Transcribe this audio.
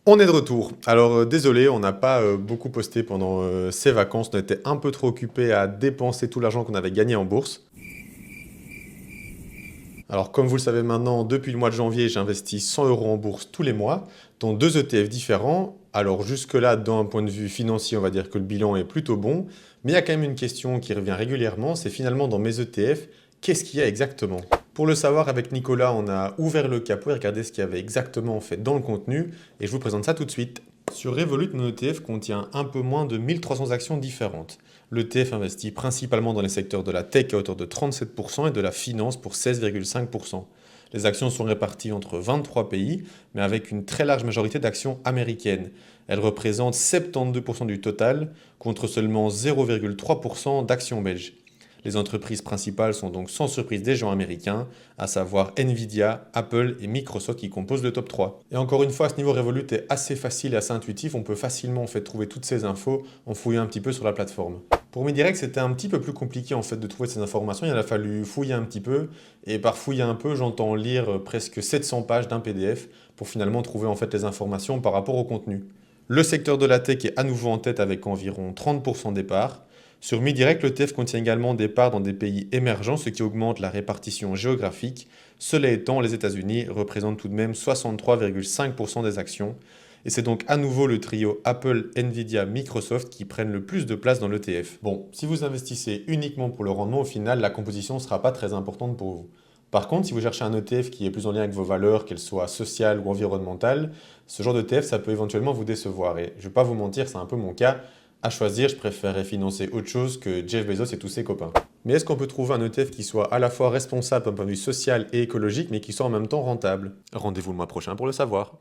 On est de retour. Alors désolé, on n'a pas beaucoup posté pendant ces vacances. On était un peu trop occupés à dépenser tout l'argent qu'on avait gagné en bourse. Alors comme vous le savez maintenant, depuis le mois de janvier, j'investis 100 euros en bourse tous les mois, dans deux ETF différents. Alors jusque-là, d'un point de vue financier, on va dire que le bilan est plutôt bon. Mais il y a quand même une question qui revient régulièrement, c'est finalement dans mes ETF, qu'est-ce qu'il y a exactement? Pour le savoir, avec Nicolas, on a ouvert le capot et regardé ce qu'il y avait exactement en fait dans le contenu, et je vous présente ça tout de suite. Sur Revolut, mon ETF contient un peu moins de 1300 actions différentes. L'ETF investit principalement dans les secteurs de la tech à hauteur de 37% et de la finance pour 16,5%. Les actions sont réparties entre 23 pays, mais avec une très large majorité d'actions américaines. Elles représentent 72% du total, contre seulement 0,3% d'actions belges. Les entreprises principales sont donc sans surprise des géants américains, à savoir Nvidia, Apple et Microsoft qui composent le top 3. Et encore une fois, ce niveau Revolut est assez facile et assez intuitif, on peut facilement en fait trouver toutes ces infos en fouillant un petit peu sur la plateforme. Pour MediRect, c'était un petit peu plus compliqué en fait de trouver ces informations, il a fallu fouiller un petit peu, et par fouiller un peu, j'entends lire presque 700 pages d'un PDF pour finalement trouver en fait les informations par rapport au contenu. Le secteur de la tech est à nouveau en tête avec environ 30% des parts. Sur MiDirect, l'ETF contient également des parts dans des pays émergents, ce qui augmente la répartition géographique. Cela étant, les États-Unis représentent tout de même 63,5% des actions. Et c'est donc à nouveau le trio Apple, Nvidia, Microsoft qui prennent le plus de place dans l'ETF. Bon, si vous investissez uniquement pour le rendement, au final, la composition ne sera pas très importante pour vous. Par contre, si vous cherchez un ETF qui est plus en lien avec vos valeurs, qu'elles soient sociales ou environnementales, ce genre d'ETF, ça peut éventuellement vous décevoir. Et je ne vais pas vous mentir, c'est un peu mon cas. À choisir, je préférerais financer autre chose que Jeff Bezos et tous ses copains. Mais est-ce qu'on peut trouver un ETF qui soit à la fois responsable d'un point de vue social et écologique, mais qui soit en même temps rentable? Rendez-vous le mois prochain pour le savoir.